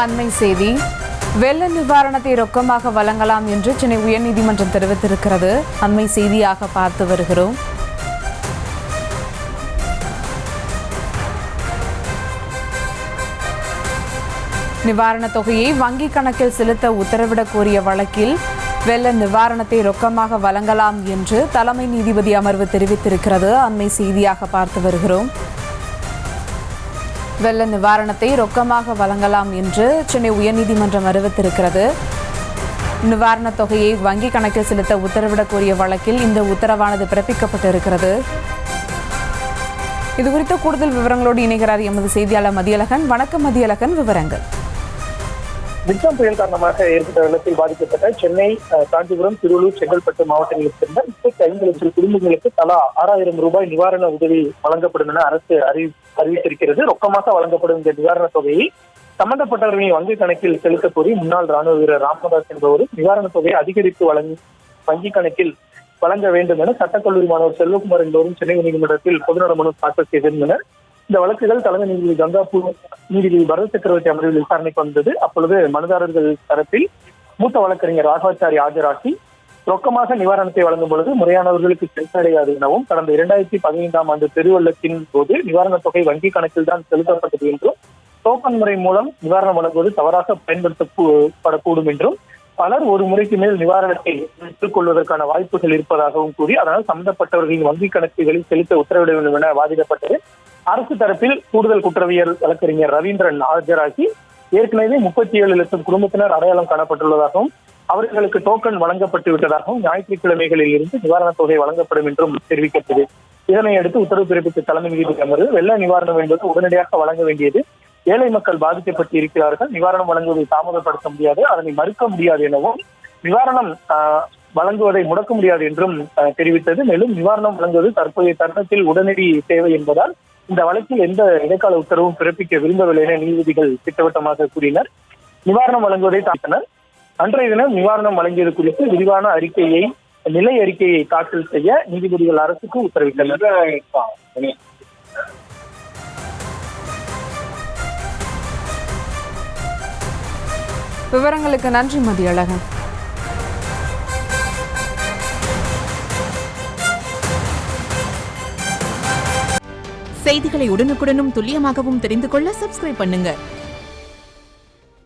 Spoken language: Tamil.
அண்மை செய்தி. வெள்ள நிவாரணத்தை ரொக்கமாக வழங்கலாம் என்று சென்னை உயர்நீதிமன்றம் தெரிவித்திருக்கிறது. அண்மை செய்தியாக பார்த்து வருகிறோம். நிவாரணத் தொகையை வங்கிக் கணக்கில் செலுத்த உத்தரவிடக் கோரிய வழக்கில் வெள்ள நிவாரணத்தை ரொக்கமாக வழங்கலாம் என்று தலைமை நீதிபதி அமர்வு தெரிவித்திருக்கிறது. அண்மை செய்தியாக பார்த்து வருகிறோம். வெள்ள நிவாரணத்தை ரொக்கமாக வழங்கலாம் என்று சென்னை உயர்நீதிமன்றம் அறிவித்திருக்கிறது. நிவாரணத் தொகையை வங்கிக் கணக்கில் செலுத்த உத்தரவிடக் கோரிய வழக்கில் இந்த உத்தரவானது பிறப்பிக்கப்பட்டிருக்கிறது. இதுகுறித்த கூடுதல் விவரங்களோடு இணைகிறார் எமது செய்தியாளர் மதியழகன். வணக்கம் மதியழகன், விவரங்கள். மிக்சாம் புயல் காரணமாக ஏற்பட்ட வெள்ளத்தில் பாதிக்கப்பட்ட சென்னை, காஞ்சிபுரம், திருவள்ளூர், செங்கல்பட்டு மாவட்டங்களைச் சேர்ந்த 35 லட்சம் குடும்பங்களுக்கு தலா 6000 ரூபாய் நிவாரண உதவி வழங்கப்படும் என அரசு அறிவித்திருக்கிறது. ரொக்கமாக வழங்கப்படும் இந்த நிவாரணத் தொகையை சம்பந்தப்பட்டவர்களின் வங்கிக் கணக்கில் செலுத்த கோரி முன்னாள் ராணுவ வீரர் ராமதாஸ் என்பவர் நிவாரணத் தொகையை அதிகரித்து வங்கிக் கணக்கில் வழங்க வேண்டும் என சட்டக்கல்லூரி மாணவர் செல்வகுமார் என்பவரும் சென்னை நீதிமன்றத்தில் பொதுநல மனு தாக்கல் செய்திருந்தனர். இந்த வழக்குகள் தலைமை நீதிபதி கங்காபூர், நீதிபதி பரத் சக்கரவர்த்தி அமர்வில் விசாரணைக்கு வந்தது. அப்பொழுது மனுதாரர்கள் தரப்பில் மூத்த வழக்கறிஞர் ராகவாச்சாரி ஆஜராகி ரொக்கமாக நிவாரணத்தை வழங்கும் பொழுது முறையானவர்களுக்கு சென்றடையாது எனவும், கடந்த 2015ஆம் ஆண்டு பெருவெள்ளத்தின் போது நிவாரணத் தொகை வங்கி கணக்கில் தான் செலுத்தப்பட்டது என்றும், டோக்கன் முறை மூலம் நிவாரணம் வழங்குவது தவறாக பயன்படுத்தப்படக்கூடும் என்றும், பலர் ஒரு முறைக்கு மேல் நிவாரணத்தை பெற்றுக்கொள்வதற்கான வாய்ப்புகள் இருப்பதாகவும் கூறி அதனால் சம்பந்தப்பட்டவர்களின் வங்கி கணக்குகளில் செலுத்த உத்தரவிட வேண்டும் என வாதிடப்பட்டது. அரசு தரப்பில் கூடுதல் குற்றவியல் வழக்கறிஞர் ரவீந்திரன் ஆஜராகி ஏற்கனவே 37 லட்சம் குடும்பத்தினர் அடையாளம் காணப்பட்டுள்ளதாகவும், அவர்களுக்கு டோக்கன் வழங்கப்பட்டு விட்டதாகவும், ஞாயிற்றுக்கிழமைகளில் இருந்து நிவாரணத் தொகை வழங்கப்படும் என்றும் தெரிவிக்கப்பட்டது. இதனையடுத்து உத்தரவு பிறப்பித்த தலைமை நீதிபதி அமர்வு வெள்ள நிவாரணம் என்பது உடனடியாக வழங்க வேண்டியது, ஏழை மக்கள் பாதிக்கப்பட்டு இருக்கிறார்கள், நிவாரணம் வழங்குவதை தாமதப்படுத்த முடியாது, அதனை மறுக்க முடியாது எனவும், நிவாரணம் வழங்குவதை முடக்க முடியாது என்றும் தெரிவித்தது. மேலும் நிவாரணம் வழங்குவது தற்போதைய தருணத்தில் உடனடி தேவை என்பதால் இந்த வழக்கில் எந்த இடைக்கால உத்தரவும் பிறப்பிக்க விரும்பவில்லை என நீதிபதிகள் திட்டவட்டமாக கூறினர். நிவாரணம் வழங்குவதை தாக்கினர். அன்றைய தினம் நிவாரணம் வழங்கியது குறித்து விரிவான நிலை அறிக்கையை தாக்கல் செய்ய நீதிபதிகள் அரசுக்கு உத்தரவிட்டனர். விவரங்களுக்கு நன்றி மதியழகன். செய்திகளை உடனுக்குடனும் துல்லியமாகவும் தெரிந்து கொள்ள சப்ஸ்கிரைப் பண்ணுங்க.